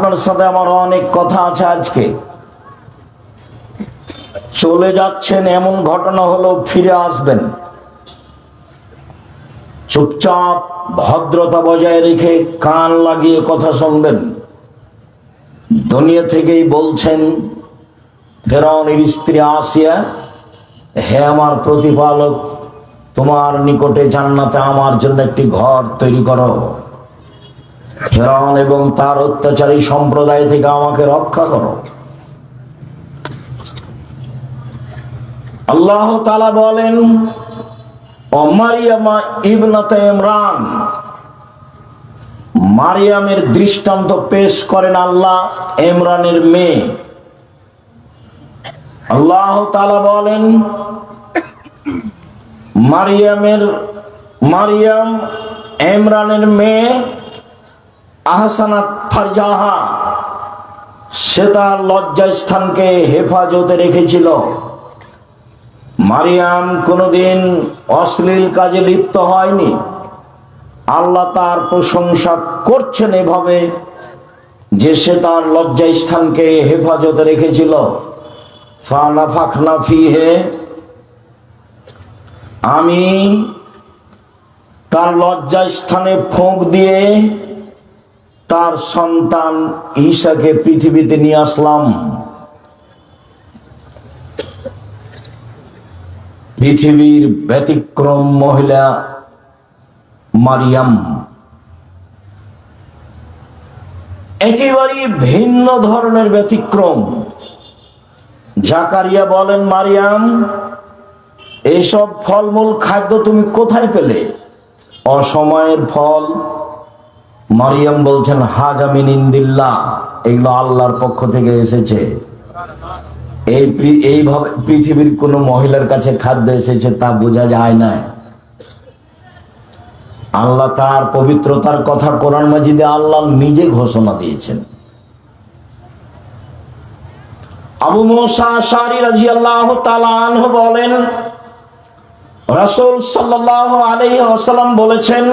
আপনার সাথে আমার অনেক কথা আছে। আজকে চলে যাচ্ছেন, এমন ঘটনা হলো ফিরে আসবেন। চুপচাপ ভদ্রতা বজায় রেখে কান লাগিয়ে কথা শুনবেন। দুনিয়া থেকেই বলছেন ফেরাউনের স্ত্রী আসিয়া, হে আমার প্রতিপালক, তোমার নিকটে জান্নাতে আমার জন্য একটি ঘর তৈরি করো। ফেরাউন এবং তার অত্যাচারী সম্প্রদায় থেকে আমাকে রক্ষা করো। আল্লাহ তাআলা বলেন, ও মারিয়ামা ইবনাতে ইমরান, মারিয়ামের দৃষ্টান্ত পেশ করেন আল্লাহ ইমরানের মেয়ে। আল্লাহ তাআলা বলেন, মারিয়াম ইমরানের মেয়ে আহসানাত ফারজাহা, সে তার লজ্জাস্থানকে হেফাজতে রেখেছিল। মারিয়াম কোনোদিন অশ্লীল কাজে লিপ্ত হয়নি। আল্লাহ তার প্রশংসা করছেন এভাবে যে সে তার লজ্জাস্থানকে হেফাজতে রেখেছিল। ফানাফাখনা ফিহে, আমি তার লজ্জাস্থানে ফোঁক দিয়ে তার সন্তান ঈসাকে পৃথিবীতে নিয়ে আসলাম। পৃথিবীর ব্যতিক্রম মহিলা মারিয়াম, একেবারে ভিন্ন ধরনের ব্যতিক্রম। জাকারিয়া বলেন, মারিয়াম, এইসব ফলমূল খাদ্য তুমি কোথায় পেলে? অসময়ের ফল। মারিয়াম বলছেন, হাজা মিন ইন্দিল্লাহ, এগুলো আল্লাহর পক্ষ থেকে এসেছে। এইভাবে পৃথিবীর কোন মহিলার কাছে খাদ্য এসেছে তা বোঝা যায় না। আল্লাহ তার পবিত্রতার কথা কোরআন মাজিদে আল্লাহ নিজে ঘোষণা দিয়েছেন। আবু মুসা আশআরী রাদিয়াল্লাহু তাআলা আনহু বলেন, রাসূল সাল্লাল্লাহু আলাইহি ওয়াসাল্লাম বলেছেন,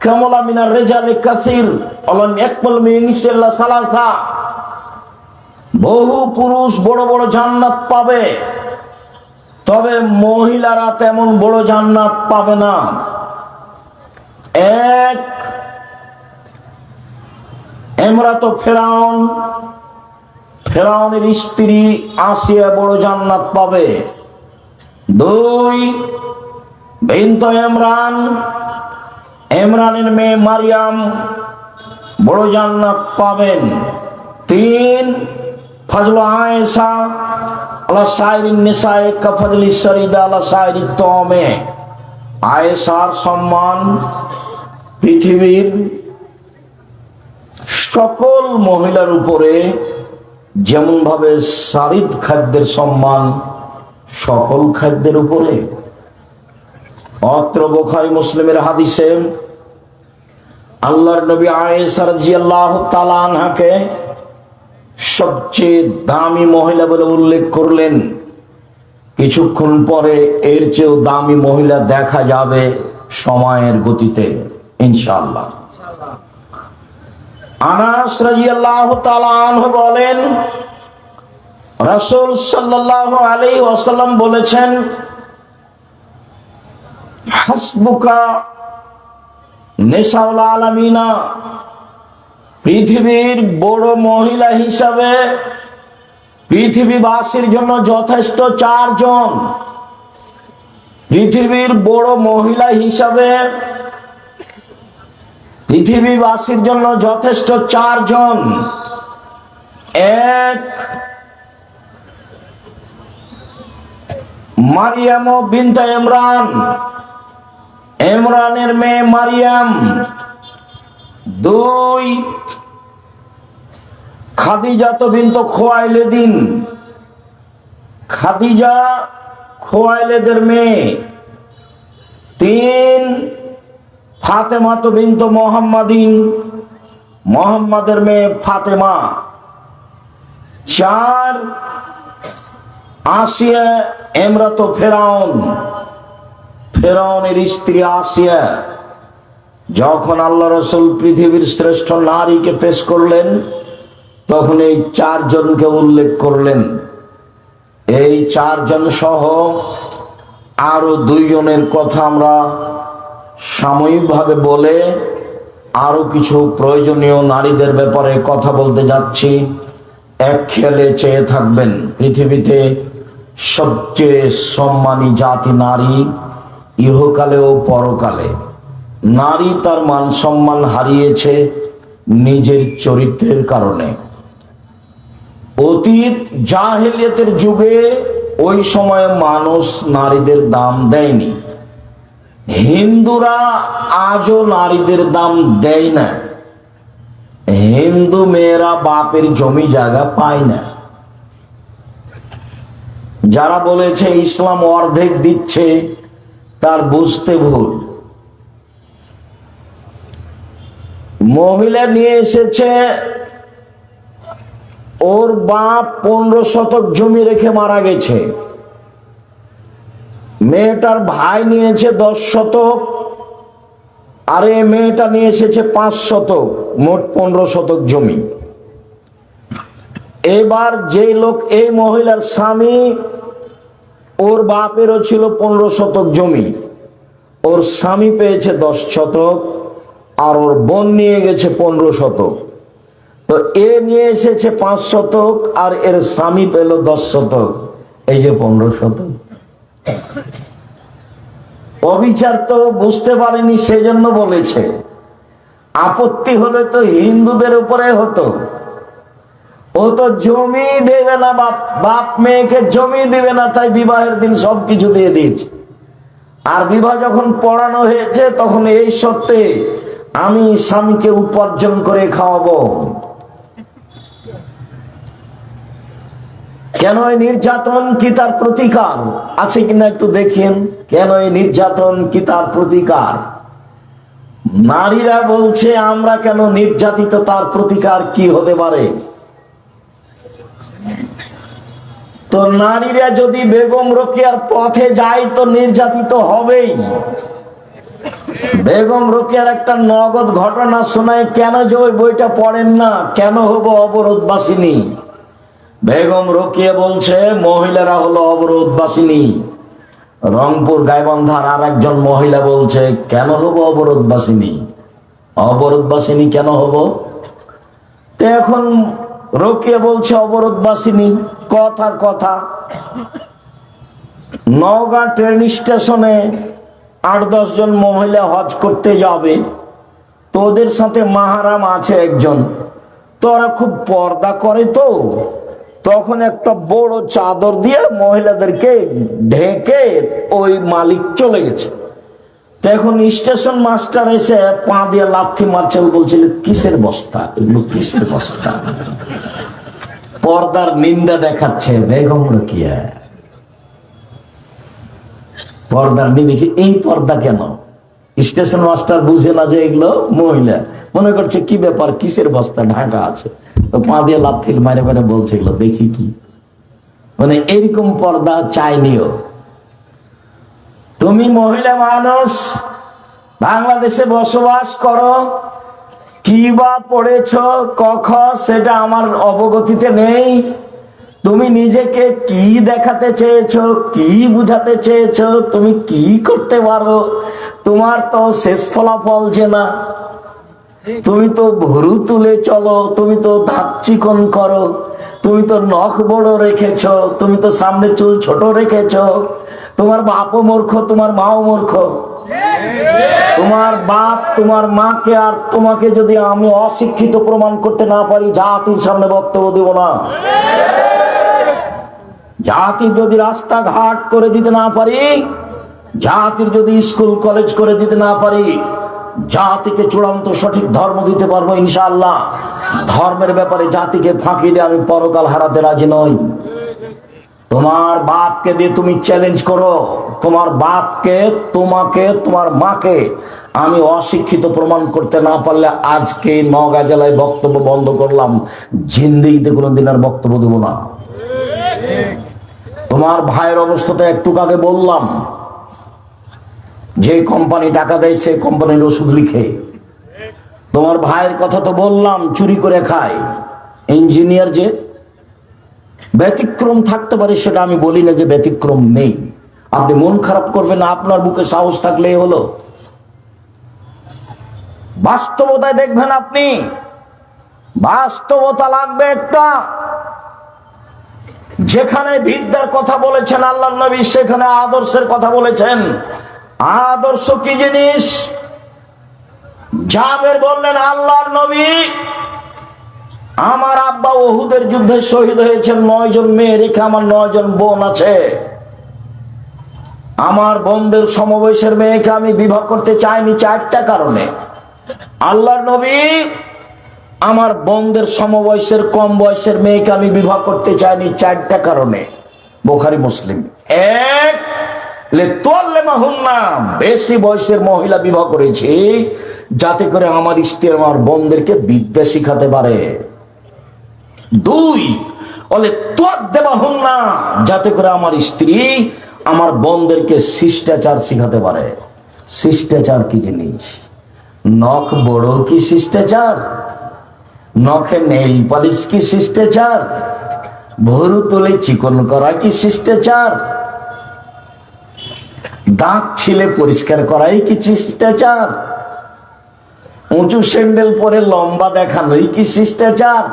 কামালা মিনার রিজালি কাসীর ওয়ালাম ইয়াকমুল মিন নিসাইল্লা সালাসা, বহু পুরুষ বড় বড় জান্নাত পাবে, তবে মহিলারা তেমন বড় জান্নাত পাবে না। এক, ইমরাতু ফেরাউন, ফেরাউনের স্ত্রী আসিয়া বড় জান্নাত পাবে। দুই, বিনতে ইমরান, ইমরানের মেয়ে মারিয়াম বড় জান্নাত পাবেন। তিন, ফজল আয়েশা আলা সাইরিন নিসায়ে কা ফজলি সরিদা আলা সাইরি তমে, আয়েশার সম্মান পৃথিবীর সকল মহিলার উপরে যেমন ভাবে সারিদ খাদ্যের সম্মান সকল খাদ্যের উপরে। অত্র বুখারী মুসলিমের হাদিসে আল্লাহর নবী আয়েশা রাদিয়াল্লাহু তাআলা আনহাকে সবচেয়ে দামি মহিলা বলে উল্লেখ করলেন। কিছুক্ষণ পরে এর চেয়েও দামি মহিলা দেখা যাবে সময়ের গতিতে ইনশাআল্লাহ। আনাস রাদিয়াল্লাহু তাআলা আনহু বলেন, রাসূল সাল্লাল্লাহু আলাইহি ওয়াসাল্লাম বলেছেন, হাসবুকা নিসাউল আলামিনা, পৃথিবীর বড় মহিলা হিসাবে পৃথিবীবাসীর জন্য যথেষ্ট চারজন। পৃথিবীর বড় মহিলা হিসাবে পৃথিবীবাসীর জন্য যথেষ্ট চারজন। এক, মারিয়াম বিনতে ইমরান, ইমরানের মেয়ে মারিয়াম। দুই, খাদিজা বিনতে খুয়াইলিদিন, খাদিজা খুয়াইলিদের মেয়ে। তিন, ফাতেমা বিনতে মুহাম্মাদিন, মুহাম্মাদের মেয়ে ফাতেমা। চার, আসিয়া ইমরাতু ফেরাউন, ফেরাউনের স্ত্রী আসিয়া। যখন আল্লাহ রসুল পৃথিবীর শ্রেষ্ঠ নারীকে পেশ করলেন, তখন এই চারজনকে উল্লেখ করলেন। এই চারজন সহ আরো দুইজনের কথা আমরা সাময়িকভাবে বলে আরো কিছু প্রয়োজনীয় নারীদের ব্যাপারে কথা বলতে যাচ্ছি। এক খেয়ালে চেয়ে থাকবেন, পৃথিবীতে সবচেয়ে সম্মানী জাতি নারী, ইহকালে ও পরকালে। নারী তার মান সম্মান হারিয়েছে নিজের চরিত্রের কারণে। অতীত জাহেলিয়াতের যুগে ওই সময়ে মানুষ নারীদের দাম দেয়নি। হিন্দুরা আজও নারীদের দাম দেয় না। হিন্দু মেয়েরা বাপের জমি জায়গা পায় না। যারা বলেছে ইসলাম অর্ধেক দিচ্ছে, তার বুঝতে ভুল। মহিলা নিয়ে এসেছে, ওর বাপ 15 শতক জমি রেখে মারা গেছে। মেয়েটার ভাই নিয়েছে 10 শতক, আর এই মেয়েটা নিয়ে এসেছে 5 শতক, মোট 15 শতক জমি। এবার যে লোক, এই মহিলার স্বামী, ওর বাপেরও ছিল 15 শতক জমি, ওর স্বামী পেয়েছে 10 শতক, আর ওর বোন নিয়ে গেছে 15 শতক। তো এ নিয়ে এসেছে 5 শতক, আর এর স্বামী পেল 10 শতক, এই যে 15 শতক। অবিচার তো বুঝতে পারেনি, সেজন্য বলেছে। আপত্তি হলে তো হিন্দুদের উপরে হতো। ও তো জমি দেবে না, বাপ মেয়েকে জমি দেবে না, তাই বিবাহের দিন সবকিছু দিয়ে দিয়েছে। আর বিবাহ যখন পড়ানো হয়েছে, তখন এই শর্তে, আমি স্বামীকে উপার্জন করে খাওয়াবো। কেন এই নির্যাতন? কি তার প্রতিকার আছে কিনা একটু দেখেন। কেন এই নির্যাতন? কি তার প্রতিকার? নারীরা বলছে আমরা কেন নির্যাতিত, তার প্রতিকার কি হতে পারে? তো নারীরা যদি বেগম রোকেয়ার পথে যায় তো নির্যাতিত হবেই। বেগম রোকেয়ার একটা নগদ ঘটনা শোনায়, কেন যে ওই বইটা পড়েন না? কেন হব অবরোধবাসিনী? বেগম রোকেয়া বলছে মহিলারা হলো অবরোধবাসিনী। রংপুর গাইবান্ধার আর একজন মহিলা বলছে কেন হব অবরোধবাসিনী? অবরোধবাসিনী কেন হব? তো এখন রোকেয়া বলছে অবরোধবাসিনী। কথার কথা, নওগাঁ ট্রেন স্টেশনে 8-10 জন মহিলা হজ করতে যাবে, তো ওদের সাথে মাহারাম আছে একজন। তো ওরা খুব পর্দা করে, তো তখন একটা বড় চাদর দিয়ে মহিলাদেরকে ঢেকে ওই মালিক চলে গেছে। তো এখন স্টেশন মাস্টার এসে পা দিয়ে লাথি মারছে, বলছিল কিসের বস্তা এগুলো, কিসের বস্তা? পর্দার নিন্দা দেখাচ্ছে বেগম রোকেয়া। পর্দার নিন্দা, এই পর্দা কেন? স্টেশন মাস্টার বুঝে না যে এগুলো মহিলা, মনে করছে কি ব্যাপার, কিসের বস্তা ঢাকা আছে। তো পা দিয়ে লাথি মারে মারে বলছে এগুলো দেখি কি। মানে এরকম পর্দা চাইনিও। তুমি মহিলা মানুষ, বাংলাদেশে বসবাস করো, কি বা পড়েছ কখ সেটা আমার অবগতিতে নেই। তুমি নিজেকে কি দেখাতে চেয়েছো, কি বুঝাতে চেয়েছো, তুমি কি করতে পারো? তোমার তো শেষ ফলাফল যে না। তুমি তো ভুরু তুলে চলো, তুমি তো দাঁত চিকন করো, তুমি তো নখ বড় রেখেছ, তুমি তো সামনে চুল ছোট রেখেছ। তোমার বাপও মূর্খ, তোমার মাও মূর্খ। তোমার বাপ তোমার মাকে আর তোমাকে যদি আমি অশিক্ষিত প্রমাণ করতে না পারি, জাতির সামনে বক্তব্য দেব না। জাতির যদি রাস্তাঘাট করে দিতে না পারি, জাতির যদি স্কুল কলেজ করে দিতে না পারি, জাতিকে চূড়ান্ত সঠিক ধর্ম দিতে পারবো ইনশাআল্লাহ। ধর্মের ব্যাপারে জাতিকে ফাঁকি দিয়ে আমি পরকাল হারাতে রাজি নই। তোমার বাপকে দিয়ে তুমি চ্যালেঞ্জ করো, তোমার বাপকে, তোমাকে, তোমার মাকে আমি অশিক্ষিত প্রমাণ করতে না পারলে আজকে নওগাঁ জেলায় বক্তব্য বন্ধ করলাম, জিন্দেগিতে কোনোদিন আর বক্তব্য দেব না। তোমার ভাইয়ের অবস্থাতে একটু আগে বললাম, যে কোম্পানি টাকা দেয় সেই কোম্পানির ওষুধ লিখে। তোমার ভাইয়ের কথা তো বললাম, চুরি করে খায়, ইঞ্জিনিয়ার। যে ব্যতিক্রম থাকতে পারে সেটা আমি বলি না যে ব্যতিক্রম নেই। আপনি মন খারাপ করবেন না, আপনার বুকে সাহস থাকলেই হলো। বাস্তবতায় দেখবেন আপনি, বাস্তবতা লাগবে একটা। যেখানে বিদ্যার কথা বলেছেন আল্লাহর নবী, সেখানে আদর্শের কথা বলেছেন। আদর্শ কি জিনিস? জাবের বললেন, আল্লাহর নবী, আমার আব্বা উহুদের যুদ্ধে শহীদ হয়েছেন, 9 জন মেয়ে রেখে আমার 9 জন বোন আছে। আমার বোনদের সমবয়সের মেয়েকে আমি বিবাহ করতে চাইনি 4টা কারণে। আল্লাহর নবী, আমার বোনদের সমবয়সের কম বয়সের মেয়েকে আমি বিবাহ করতে চাইনি 4টা কারণে। বুখারী মুসলিম। এক, বেশি বয়সের মহিলা বিবাহ করেছি যাতে করে আমার স্ত্রী আমার বোনদেরকে বিদ্যা শিখাতে পারে। 2, যাতে করে আমার স্ত্রী আমার বোনদেরকে শিষ্টাচার শিখাতে পারে। শিষ্টাচার কি জিনিস? নখ বড় কি শিষ্টাচার? নখে নেইল পালিশ কি শিষ্টাচার? ভরু তুলে চিকন করা কি শিষ্টাচার? দাঁত ছিলে পরিষ্কার করাই কি শিষ্টাচার? উঁচু স্যান্ডেল পরে লম্বা দেখানোই কি শিষ্টাচার?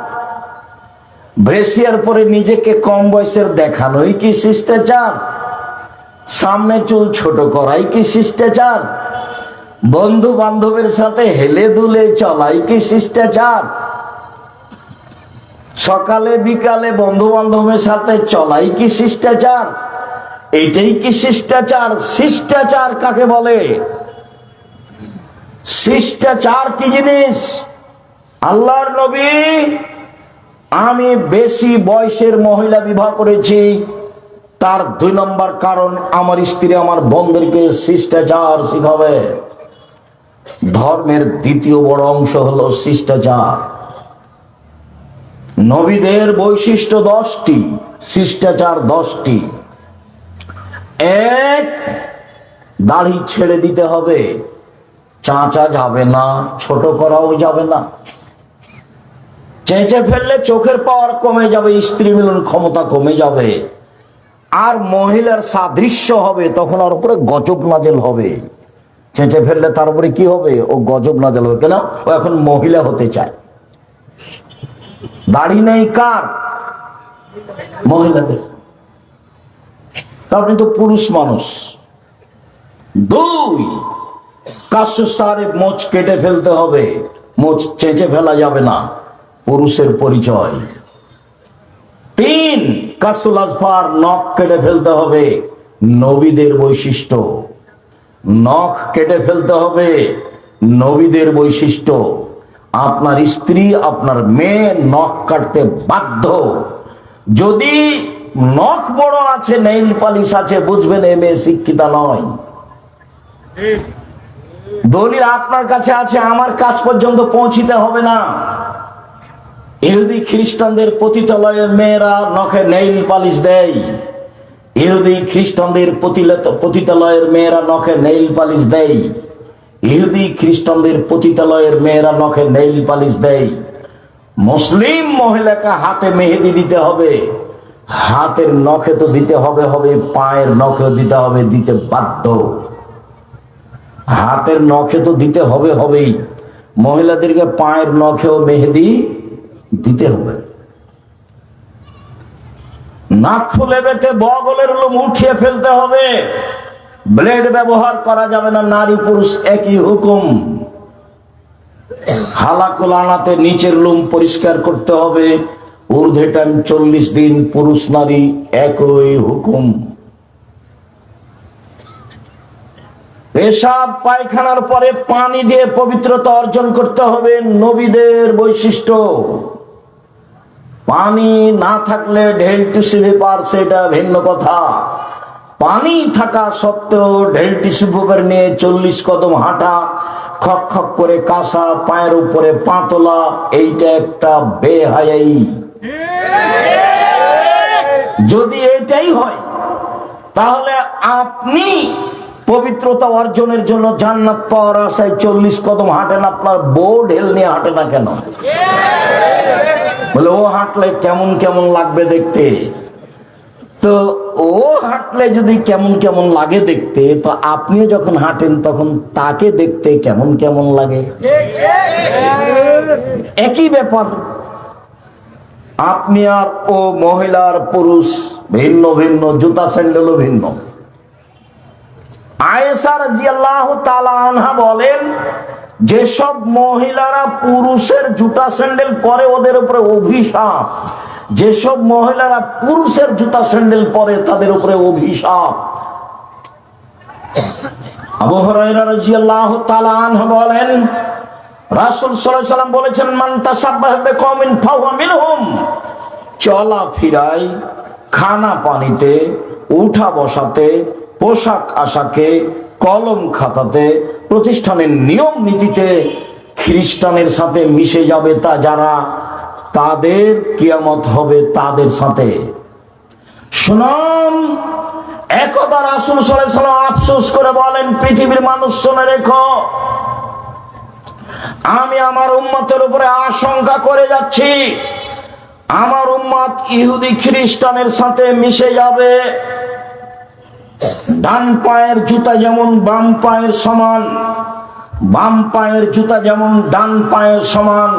ব্রেসিয়ার পরে নিজেকে কম বয়সের দেখানোই কি শিষ্টাচার? সামনে চুল ছোট করাই কি শিষ্টাচার? বন্ধু বান্ধবের সাথে হেলে দুলে চলাই কি শিষ্টাচার? সকালে বিকালে বন্ধু বান্ধবের সাথে চলাই কি শিষ্টাচার? এটাই কি শিষ্টাচার? শিষ্টাচার কাকে বলে? শিষ্টাচার কি জিনিস? আল্লাহর নবী, আমি বেশি বয়সের মহিলা বিবাহ করেছি, তার 2 নম্বর কারণ আমার স্ত্রী আমার বোনদেরকে শিষ্টাচার শিখাবে। ধর্মের 2য় বড় অংশ হলো শিষ্টাচার। নবীদের বৈশিষ্ট্য 10টি, শিষ্টাচার 10টি। 1, দাড়ি ছেড়ে দিতে হবে, চাঁচা যাবে না, ছোট করাও যাবে না। চেঁচে ফেললে চোখের পাওয়ার কমে যাবে, স্ত্রী মিলন ক্ষমতা কমে যাবে, আর মহিলার সাদৃশ্য হবে, তখন ওর উপরে গজব নাজেল হবে। চেঁচে ফেললে তার উপরে কি হবে? ও গজব নাজেল হবে। কেন? ও এখন মহিলা হতে চায়। দাড়ি নেই কার? মহিলাদের। আপনি তো পুরুষ মানুষ। 2, কাশুসারে মোচ কেটে ফেলতে হবে, মোচ চেঁচে ফেলা যাবে না, পুরুষের পরিচয়। 3, কাসুল আজফার, নখ কেটে ফেলতে হবে, নবীদের বৈশিষ্ট্য। নখ কেটে ফেলতে হবে, নবীদের বৈশিষ্ট্য। আপনার স্ত্রী আপনার মেয়ে নখ কাটতে বাধ্য। যদি নখ বড় আছে, নেইল পালিশ আছে, বুঝবেন এ মেয়ে শিক্ষিতা নয়। দলিল আপনার কাছে আছে, আমার কাছ পর্যন্ত পৌঁছিতে হবে না। ইহুদি খ্রিস্টানদের পতিতালয়ের মেয়েরা নখে নেইল পালিশ দেয়। ইহুদি খ্রিস্টানদের পতিতালয়ের মেয়েরা নখে নেইল পালিশ দেয়। ইহুদি খ্রিস্টানদের পতিতালয়ের মেয়েরা নখে নেইল পালিশ দেয়। মুসলিম মহিলাকে হাতে মেহেদি দিতে হবে, হাতের নখে তো দিতে হবে, পায়ের নখেও দিতে হবে, দিতে বাধ্য। হাতের নখে তো দিতে হবেই, মহিলাদেরকে পায়ের নখেও মেহেদি দিতে হবে। নাক ফুলে বেঁধে বগলের লোম উঠিয়ে ফেলতে হবে। ব্লেড ব্যবহার করা যাবে না, নারী পুরুষ একই হুকুম। হালাকুল আনাতে নিচের লোম পরিষ্কার করতে হবে, ঊর্ধ্বে টাইম 40 দিন, পুরুষ নারী একই হুকুম। পেশাব পায়খানার পরে পানি দিয়ে পবিত্রতা অর্জন করতে হবে, নবীদের বৈশিষ্ট্য। পানি না থাকলে ঢেল টিস্যু পেপার, সেটা ভিন্ন কথা। পানি থাকা সত্ত্বেও ঢেল টিস্যু পেপার নিয়ে 40 কদম হাঁটা, খক খক করে কাঁসা, পায়ের উপরে পা তোলা, এইটা একটা বেহায়াই। যদি এটাই হয়, তাহলে আপনি পবিত্রতা অর্জনের জন্য জান্নাত পাওয়ার আশায় 40 কদম হাঁটেন, আপনার বউ ঢেল নিয়ে হাঁটে না কেন? বলে ও হাঁটলে কেমন কেমন লাগবে দেখতে। তো ও হাঁটলে যদি কেমন কেমন লাগে দেখতে, তো আপনিও যখন হাঁটেন তখন তাকে দেখতে কেমন কেমন লাগে? একই ব্যাপার। আপনি আর ও, মহিলার পুরুষ ভিন্ন ভিন্ন, জুতা স্যান্ডেলও ভিন্ন। আয়েশা রাদিয়াল্লাহু তাআলা আনহা বলেন, যেসব মহিলারা পুরুষের জুতা স্যান্ডেল পরে ওদের উপরে অভিশাপ, যেসব মহিলারা পুরুষের জুতা স্যান্ডেল পরে তাদের উপরে অভিশাপ। আবু হুরায়রা রাদিয়াল্লাহু তাআলা আনহু বলেন, রাসূল সাল্লাল্লাহু আলাইহি ওয়াসাল্লাম বলেছেন, মান তাসাব্বাহা বিকওমিন ফাহুয়া মিনহুম। চলা ফিরায়, খানা পানিতে, উঠা বসাতে, পোশাক আশাকে, কলম খাতাতে, প্রতিষ্ঠানের নিয়ম নীতিতে খ্রিস্টানের সাথে মিশে যাবে তা যারা, তাদের কিয়ামত হবে তাদের সাথে। শুনুন, একদা রাসূল সাল্লাল্লাহু আলাইহি ওয়াসাল্লাম আফসোস করে বলেন, পৃথিবীর মানুষ শুনে রেখো, আমি আমার উম্মতের উপরে আশঙ্কা করে যাচ্ছি, আমার উম্মত ইহুদি খ্রিস্টানের সাথে মিশে যাবে। ডান পায়ের জুতা যেমন বাম পায়ের সমান, বাম পায়ের জুতা যেমন ডান পায়ের সমান,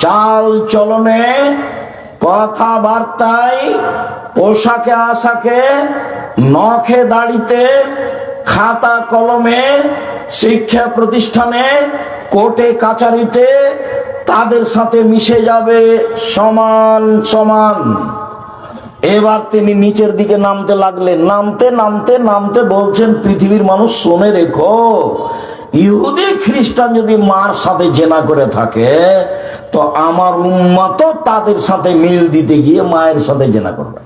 চাল চলনে, কথাবার্তায়, পোশাকে আশাকে, নখে দাড়িতে, খাতা কলমে, শিক্ষা প্রতিষ্ঠানে, কোর্টে কাচারিতে তাদের সাথে মিশে যাবে সমান সমান। এবার তিনি নিচের দিকে নামতে লাগলেন, নামতে নামতে নামতে বলছেন, পৃথিবীর মানুষ শুনে রেখো, ইহুদি খ্রিস্টান যদি মার সাথে জেনা করে থাকে, তো আমার উম্মত তাদের সাথে মিল দিতে গিয়ে মায়ের সাথে জেনা করবে।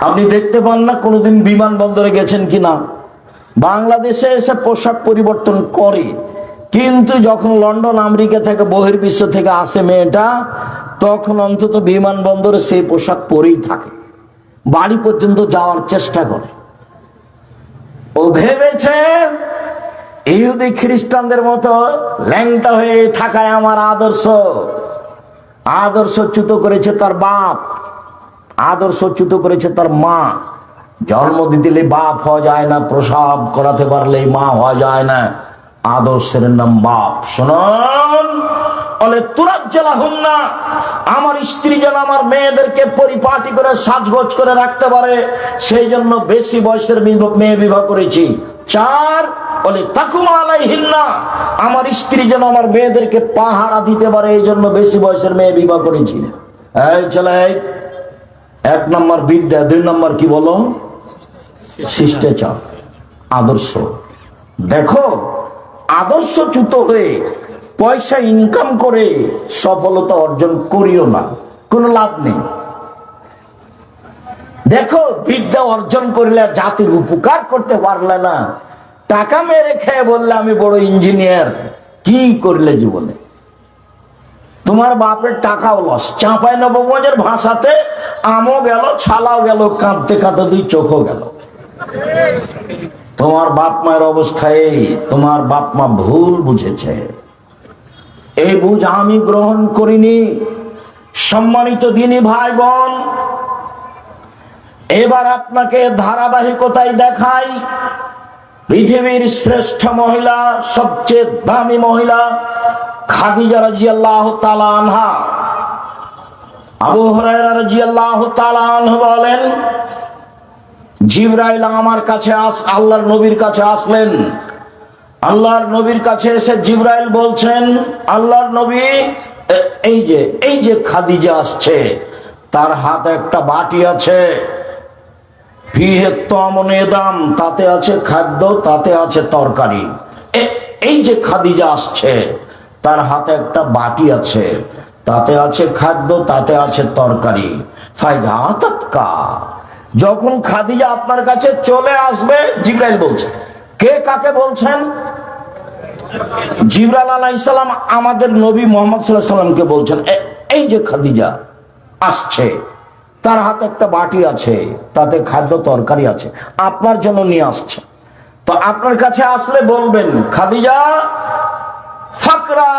আপনি দেখতে পান না কোনোদিন বিমানবন্দরে গেছেন কিনা, বাংলাদেশে এসে পোশাক পরিবর্তন করে, কিন্তু যখন লন্ডন আমেরিকা থেকে বহির্বিশ্ব থেকে আসে মেয়েটা, তখন অন্তত বিমানবন্দরে সেই পোশাক পরেই থাকে, বাড়ি পর্যন্ত যাওয়ার চেষ্টা করে। ও ভেবেছে ইহুদি খ্রিস্টানদের মতো ল্যাংটা হয়ে থাকায় আমার আদর্শ। আদর্শচ্যুত করেছে তার বাপ, আদর্শচ্যুত করেছে তার মা। জন্ম দিলে বাপ হওয়া যায় না, প্রসাব করাতে পারলেই মা হওয়া যায় না, আদর্শের নাম বাপ। শুনুন, বলে তুরাজ্জালাহুম না, আমার স্ত্রী যেন আমার মেয়েদেরকে পরিপাটি করে সাজগোজ করে রাখতে পারে, সেই জন্য বেশি বয়সের মেয়ে বিবাহ করেছি। 4, বলে তাকুমা আলাইহিন্না, আমার স্ত্রী যেন আমার মেয়েদেরকে পাহারা দিতে পারে, এই জন্য বেশি বয়সের মেয়ে বিবাহ করেছি। এই ছেলে, 1 নম্বর বিদ্যা, 2 নম্বর কি বলো? শিষ্টাচার, আদর্শ। দেখো, আদর্শচ্যুত হয়ে পয়সা ইনকাম করে সফলতা অর্জন করিও না, কোনো লাভ নেই। দেখো, বিদ্যা অর্জন করলে জাতির উপকার করতে পারলে না, টাকা মেরে খেয়ে বললে আমি বড় ইঞ্জিনিয়ার, কি করলে জীবনে? তোমার বাপের টাকাও লস। চাঁপাইনবাবগঞ্জের ভাষাতে আমও গেল, ছালাও গেল, কাঁদতে কাঁদতে 2 চোখও গেল। তোমার বাপ মায়ের অবস্থায় তোমার বাপ মা ভুল বুঝেছে, এই বুঝ আমি গ্রহণ করিনি। সম্মানিত দিনী ভাই বোন, এবার আপনাকে ধারাবাহিকতায় দেখাই পৃথিবীর শ্রেষ্ঠ মহিলা, সবচেয়ে দামি মহিলা খাদিজা রাদিয়াল্লাহু তাআলা আনহা। আবু হুরায়রা রাদিয়াল্লাহু তাআলা আনহু বলেন, জিবরাইল আমার কাছে আল্লাহর নবীর কাছে আসলেন। আল্লাহর নবীর কাছে এসে জিবরাইল বলছেন, আল্লাহর নবী, এই যে খাদিজা আসছে, তার হাতে একটা বাটি আছে, ফিহে তামুনে দাম, তাতে আছে খাদ্য, তাতে আছে তরকারি। এই যে খাদিজা আসছে, তার হাতে একটা বাটি আছে, তাতে আছে খাদ্য, তাতে আছে তরকারি। ফাইজা আতাতকা, যখন খাদিজা আপনার কাছে চলে আসবে, জিবরাইল বলছে। কে কাকে বলছেন? জিবরাইল আলাইহিস সালাম আমাদের নবী মুহাম্মদ সাল্লাল্লাহু আলাইহি সাল্লামকে বলছেন, এই যে খাদিজা আসছে, তার হাতে একটা বাটি আছে, তাতে খাদ্য তরকারি আছে, আপনার জন্য নিয়ে আসছে। তো আপনার কাছে আসলে বলবেন, খাদিজা ফাকরা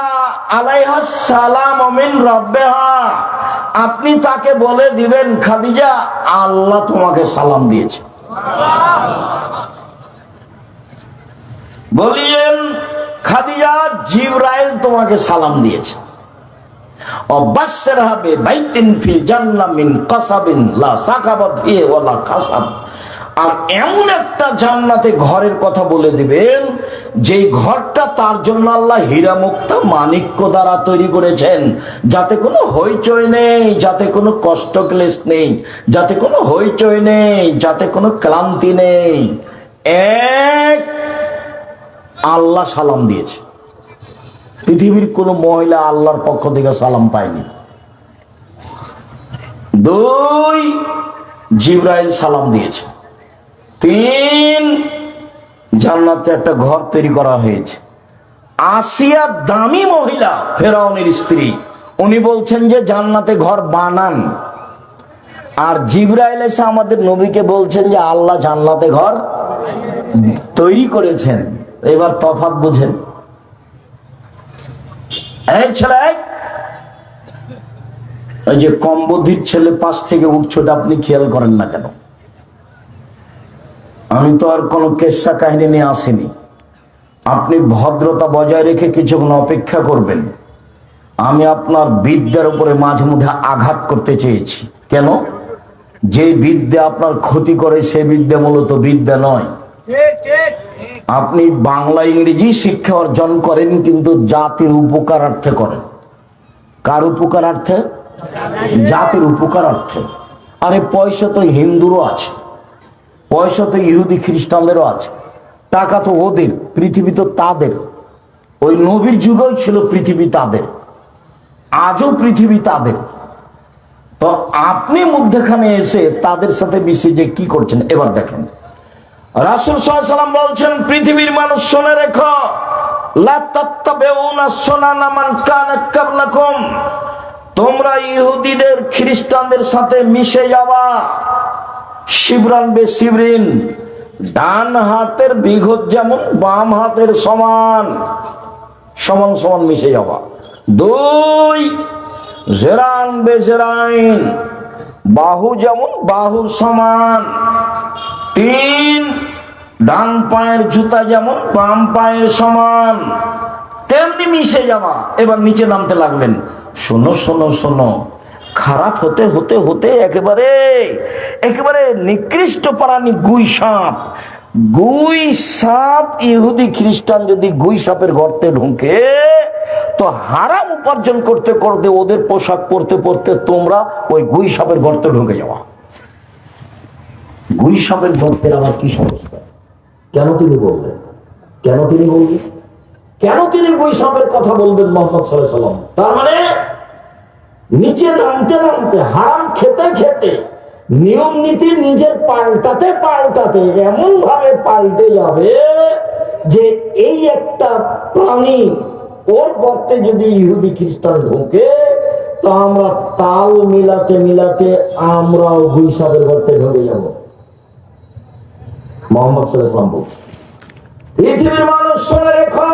আলাইহা সালাম মিন রাব্বিহা, আপনি তাকে বলে দিবেন, খাদিজা আল্লাহ তোমাকে সালাম দিয়েছে। বলিয়েন, খাদিজা জিবরাইল তোমাকে সালাম দিয়েছে। অবাসসিরহা বিবাইতিন ফিল জান্নাহ মিন কাসাবিন লা সাকাবা ফিহি ওয়ালা কাসাব, আর এমন একটা জান্নাতে ঘরের কথা বলে দিবেন, যেই ঘরটা তার জন্য আল্লাহ হীরা মুক্তা মাণিক্য দ্বারা তৈরি করেছেন, যাতে কোনো হইচই নেই, যাতে কোনো কষ্ট ক্লেশ নেই, যাতে কোনো হইচই নেই, যাতে কোনো ক্লান্তি নেই। এক, আল্লাহ সালাম দিয়েছে। পৃথিবীর কোন মহিলা আল্লাহর পক্ষ থেকে সালাম পায়নি। দুই, জিবরাইল সালাম দিয়েছে। তিন, জান্নাতে একটা ঘর তৈরি করা হয়েছে। আসিয়া দামি মহিলা, ফেরাউনের স্ত্রী, উনি বলছেন যে জান্নাতে ঘর বানান, আর জিবরাইল এসে আমাদের নবীকে বলছেন যে আল্লাহ জান্নাতে ঘর তৈরি করেছেন। এবার তফাৎ বুঝেন। এই ছেলে, ওই যে কম বুদ্ধির ছেলে পাশ থেকে উঠছোটা আপনি খেয়াল করেন না কেন? আমি তো আর কোনো কেসা কাহিনী নিয়ে আসিনি। আপনি ভদ্রতা বজায় রেখে কিছুক্ষণ অপেক্ষা করবেন। আমি আপনার বিদ্যার উপরে মাঝে মধ্যে আঘাত করতে চেয়েছি। কেন? যে বিদ্যা আপনার ক্ষতি করে সে বিদ্যা মূলত বিদ্যা নয়। আপনি বাংলা ইংরেজি শিক্ষা অর্জন করেন, কিন্তু জাতির উপকারার্থে করেন। কার উপকারার্থে? জাতির উপকারার্থে। আরে পয়সা তো হিন্দুরও আছে, পয়সা তো ইহুদি খ্রিস্টানদেরও আছে, টাকা তো ওদের, পৃথিবী তো তাদের। ওই নবীর যুগেও ছিল পৃথিবী তাদের, আজও পৃথিবী তাদের। তো আপনি মধ্যখানে এসে তাদের সাথে মিশে যে কি করছেন এবার দেখেন। রাসূল সাল্লাল্লাহু আলাইহি ওয়াসাল্লাম বলছেন, পৃথিবীর মানুষ শুনে রেখো, লা তাত্তাবিউনা সুনানা মান কানা ক্বাবলাকুম, তোমরা ইহুদিদের খ্রিস্টানদের সাথে মিশে যাবা। শিবরান বে শিবরিন, ডান হাতের বিঘত যেমন বাম হাতের সমান, সমান সমান মিশে যাবা। দুই, জেরান বে জেরাইন, বাহু যেমন বাহু সমান। তিন, ডান পায়ের জুতা যেমন বাম পায়ের সমান, তেমনি মিশে যাবা। এবার নিচে নামতে লাগলেন। শোনো শোনো শোনো, খারাপ হতে হতে হতে একেবারে একেবারে নিকৃষ্ট প্রাণী গুই সাপ। গুই সাপ, ইহুদি খ্রিস্টান যদি গুই সাপের গর্তে ঢুকে, তো হারাম উপার্জন করতে করতে ওদের পোশাক পরতে পরতে তোমরা ওই গুই সাপের গর্তে ঢুকে যাওয়া। গুই সাপের গর্তের আবার কি সমস্যা? কেন তিনি বললেন? কেন তিনি বললেন? কেন তিনি গুই সাপের কথা বলবেন মুহাম্মদ সাল্লাল্লাহু আলাইহি ওয়াসাল্লাম? তার মানে নিচে নামতে নামতে, হারাম খেতে খেতে, নিয়ম নীতি নিজের পাল্টাতে পাল্টাতে এমন ভাবে পাল্টে যাবে যে এই একটা প্রাণী ওর গর্তে যদি ইহুদি খ্রিস্টান ঢোকে, তো আমরা তাল মিলাতে মিলাতে আমরাও গুই সাপের গর্তে ঢুকে যাব। মুহাম্মদ সাল্লাল্লাহু আলাইহি ওয়াসাল্লাম বলছেন, পৃথিবীর মানুষ শুনে রেখো,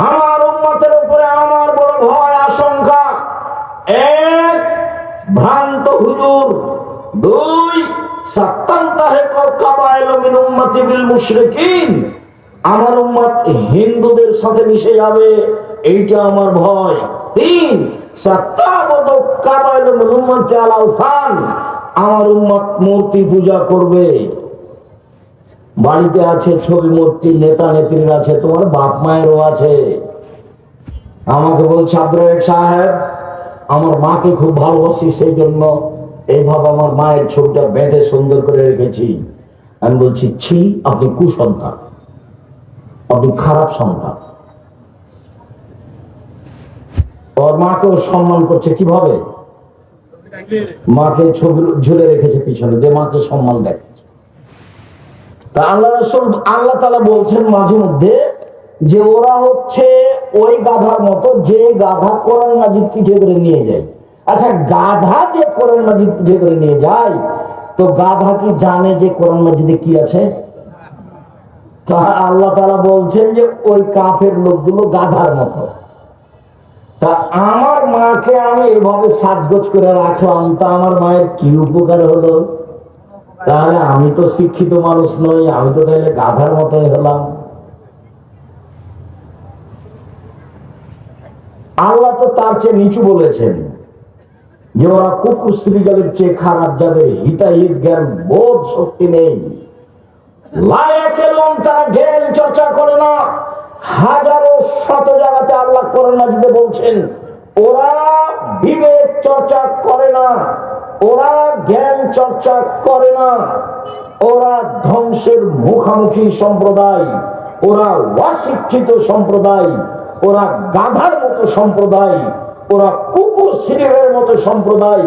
আমার উম্মতের উপরে আমার বড় ভয় আশঙ্কা। এক, ভ্রান্ত হুজুর। দুই, সাত্তান্তাহিকু কাবাইলু মিন উম্মতি বিল মুশরিকিন, আমার উম্মত হিন্দুদের সাথে মিশে যাবে, এইটা আমার ভয়। তিন, সাত্তাবতু কাবাইলু মিন উম্মতি আল আওসান, আমার উম্মত মূর্তি পূজা করবে। বাড়িতে আছে ছবি মূর্তি, নেতা নেত্রীর আছে, তোমার বাপ মায়েরও আছে। আমাকে বলছে, আব্দুর রাজ্জাক সাহেব, আমার মাকে খুব ভালোবাসি, সেই জন্য এইভাবে আমার মায়ের ছবিটা বেঁধে সুন্দর করে রেখেছি। আমি বলছি, ছি, আপনি কুসন্তান, আপনি খারাপ সন্তান। ওর মাকেও সম্মান করছে কিভাবে? মাকে ছবি ঝুলে রেখেছে পিছনে, যে মাকে সম্মান দেয়। তা আল্লাহ রাসূল, আল্লাহ তাআলা বলছেন মাঝে মধ্যে যে ওরা হচ্ছে ওই গাধার মতো, যে গাধা কোরআন মাজিদ পিঠে করে নিয়ে যায়। আচ্ছা, গাধা যে কোরআন মাজিদ পুজো করে নিয়ে যায়, তো গাধা কি জানে যে কোরআন মাজিদে কি আছে? আল্লাহ তাআলা বলছেন যে ওই কাফের লোকগুলো গাধার মতো। তা আমার মাকে আমি এভাবে সাজগোজ করে রাখলাম, তা আমার মায়ের কি উপকার হলো? তাহলে আমি তো শিক্ষিত মানুষ নই, আমি তো তাহলে গাধার মতোই হলাম। আল্লাহ তো তার চেয়ে নিচু বলেছেন যে ওরা কুকুর শ্রীগালের চেয়ে খারাপ, যাদের হিতাহিত জ্ঞান বোধ শক্তি নেই। তারা জ্ঞান চর্চা করে না। হাজারো শত জায়গাতে আল্লাহ কোরআন মাজিদে বলছেন ওরা বিবেক চর্চা করে না, ওরা জ্ঞান চর্চা করে না, ওরা ধ্বংসের মুখামুখি সম্প্রদায়, ওরা অশিক্ষিত সম্প্রদায়, ওরা গাধার মতো সম্প্রদায়, ওরা কুকুর সিরিয়ালের মতো সম্প্রদায়।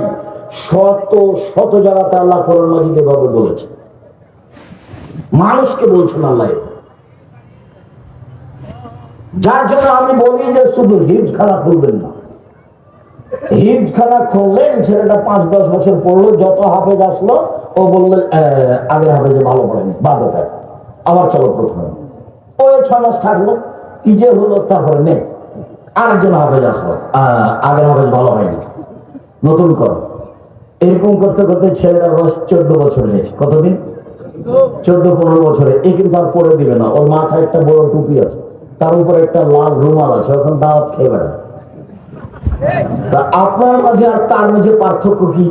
শত শত জায়গাতে আল্লাহ কোরআন মাজিদে ভাবে বলেছে, মানুষকে বলছেন আল্লাহ। যার জন্য আমি বলি যে শুধু হিফজখানা খুলবেন না। হিফজখানা খুললেন, ছেলেটা 5-10 বছর পড়লো, যত হাফেজ আসলো ও বললেন আগের হাফেজে ভালো পড়েনি, বাদ ওঠে, আবার চলো প্রথমে। ওই 6 মাস থাকলো, কি যে হলো, তারপরে নেই আরেকজন হাফেজ আসলো, আগের হাফেজ ভালো হয়নি, নতুন করো। এরকম করতে করতে ছেলেটার বয়স 14 বছর হয়েছে। কতদিন? 14-15 বছরে। এ কিন্তু আর পড়ে দিবে না, ওর মাথায় একটা বড় টুপি আছে, তার উপরে একটা লাল রুমাল আছে, এখন দাওয়াত খেয়ে বেড়ায়। আপনার মাঝে আর তার মাঝে পার্থক্য কি?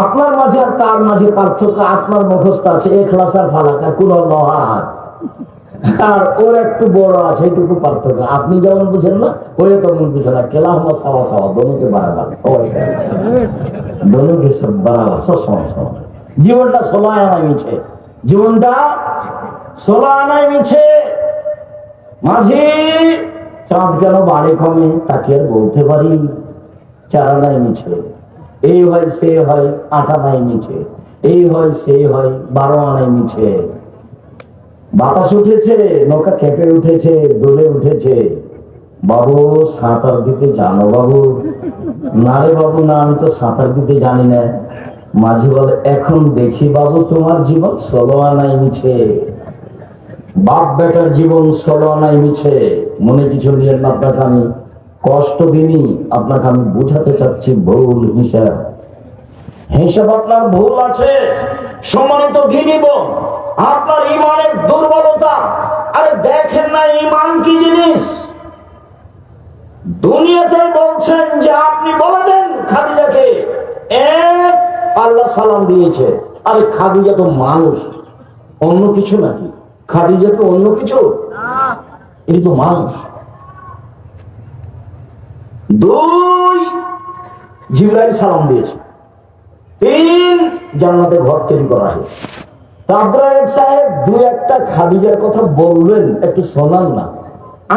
আপনার মাঝে আর তার মাঝে পার্থক্য, আপনার মুখস্থ আছে ইখলাস আর ফালাক আর কুল আল্লাহু আহাদ, আর ওর একটু বড় আছে, এইটুকু পার্থক্য। আপনি যেমন বুঝেন না, ওই তেমন বুঝে না। কেলাহুমা সাওয়া সাওয়া, দোনোকে বারাবার, দোনোকে সব বারাবার, সব সমান সমান। জীবনটা 16 আনায় মিছে, জীবনটা 16 আনায় মিছে। মাঝি চাঁদ কেন বাড়ে কমে, তাকে আর বলতে পারি? 4 আনায় মিছে। এই হয় সে হয় 8 আনায় মিছে, এই হয় সে হয় 12 আনায় মিছে। বাতাস উঠেছে, নৌকা খেপে উঠেছে, দোলে উঠেছে। বাবু সাঁতার দিতে জানো বাবু? না রে বাবু, না, আমি তো সাঁতার দিতে জানি না। মাঝি বলে এখন দেখি বাবু তোমার জীবন 16 আনায় মিছে। বাপ বেটার জীবন 16 আনায় মিছে। মনে কিছু নিয়ে না, আপনাকে আমি কষ্ট দিনই, আপনাকে আমি বুঝাতে চাচ্ছি ভুল হিসাব। হিসাব আপনার ভুল আছে। সম্মানিত দিনী বোন, আপনার ইমানের দুর্বলতা। আরে দেখেন না ইমান কি জিনিস? দুনিয়াতে বলছেন যে আপনি বলে দেন খাদিজাকে আল্লাহ সালাম দিয়েছে। আরে খাদিজা তো মানুষ, অন্য কিছু নাকি? খাদিজাকে অন্য কিছু? এটি তো মানুষ। 2 জিবরাইল সালাম দিয়েছে। 3 জান্নাতে ঘর তৈরি করা হয়েছে। আব্দুল সাহেব 2-1টা খাদিজার কথা বলবেন, একটু শোনান না।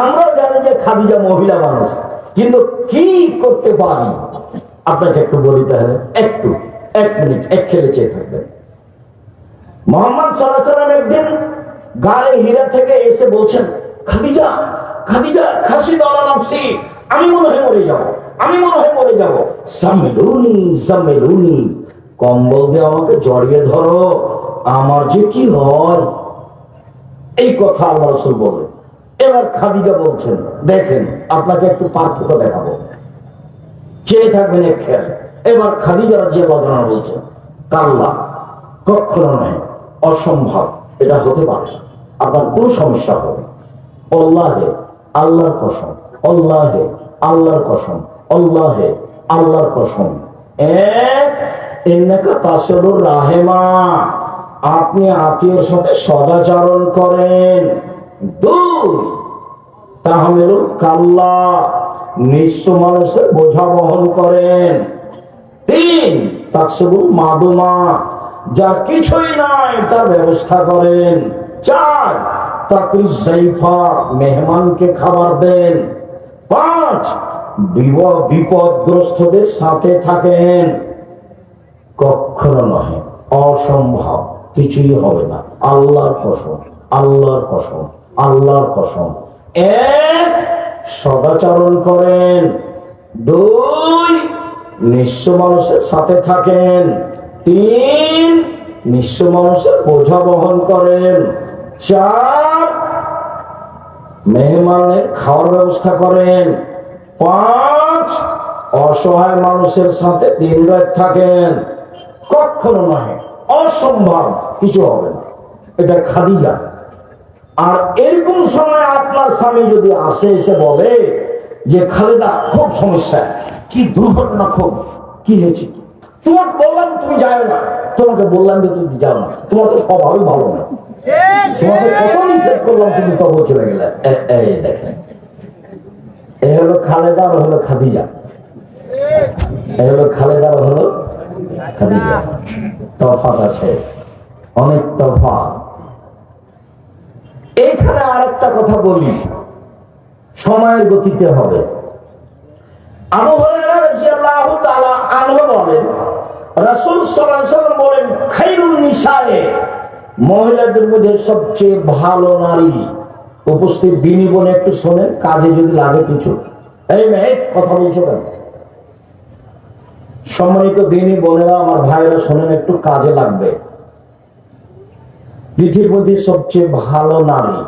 আমরা জানি যে খাদিজা মহিলা মানুষ, কিন্তু কি করতে পারি আপনাকে একটু বলি। তাহলে একটু 1 মিনিট এক খেলে চেয়ে থাকবেন। মুহাম্মদ সাল্লাল্লাহু আলাইহি ওয়াসাল্লাম একদিন গায়ে হীরা থেকে এসে বলছেন, খাদিজা খাদিজা খাসি দালা নাফসি, আমি মনে হয় মরে যাব, আমি মনে হয় মরে যাব। সামেলুনি সামেলুনি, কম্বল দিয়ে আমাকে জড়িয়ে ধরো, আমার যে কি হয়। এই কথা আল্লাহ রাসূল বলেন। এবার খাদিজা বলছেন, দেখেন আপনাকে একটু পার্থক্য দেখাবো, চেয়ে থাকবেন এক খেয়াল। এবার খাদিজা রাদিয়াল্লাহু আনহা বলছেন, কাল্লা, কখনো নয়, অসম্ভব, এটা হতে পারে, আপনার কোন সমস্যা হবে। আল্লাহে আল্লাহর কসম, আল্লাহে আল্লাহর কসম, আল্লাহে আল্লাহর কসম। আপনি আত্মীয়ের সাথে সদাচরণ করেন। 2 তাহমিলুল কাল্লা, নিঃস্ব মানুষের বোঝা বহন করেন। 3 তাকসিবুল মাদুমা, যার কিছুই নাই তার ব্যবস্থা করেন। 4 তাকরিজ জাইফা, মেহমানকে খাবার দেন। 5 বিপদগ্রস্তদের সাথে থাকেন। কখনো নয়, অসম্ভব, কিছুই হবে না, আল্লাহর কসম, আল্লাহর কসম, আল্লাহর কসম। 1 সদাচরণ করেন। 2 নিঃস্ব মানুষের সাথে থাকেন। 3, নিঃস্ব মানুষের বোঝা বহন করেন। 4, মেহমানের খাওয়ার ব্যবস্থা করেন। 5, অসহায় মানুষের সাথে দিন রাত থাকেন। কখনো নয়, অসম্ভব কিছু হবে না। এটা খাদিজা। আর এরকম সময় আপনার স্বামী যদি আসে, এসে বলে যে খালেদা খুব সমস্যা, কি দুর্ঘটনা, খুব কি হয়েছে, তোমাকে বললাম তুমি যাও না, তোমাকে বললাম যে তুমি যাও না, তোমার তো স্বভাবই ভালো না, তোমাকে কত নিষেধ করলাম তুমি তবু চলে গেলে। এই দেখেন, এ হলো খালেদা, আর হলো খাদিজা। এ হলো খালেদা, আর হলো খাদিজা। তফাৎ আছে, অনেক তফাৎ। এইখানে আরেকটা কথা বলি, সময়ের গতিতে হবে। আবু হুরায়রা রাদিয়াল্লাহু তাআলা আনহু বলেন, রাসূল সাল্লাল্লাহু আলাইহি ওয়াসাল্লাম বলেন, খায়রুন নিসায়ে, মহিলাদের মধ্যে সবচেয়ে ভালো নারী। উপস্থিত দিনী বোন একটু শোনেন, কাজে যদি লাগে কিছু। এই মেয়ে কথা বলছো কেন? সম্মানিত দিনী বোনেরা, আমার ভাইয়েরা শোনেন, একটু কাজে লাগবে। পৃথিবীর মধ্যে সবচেয়ে ভালো নারী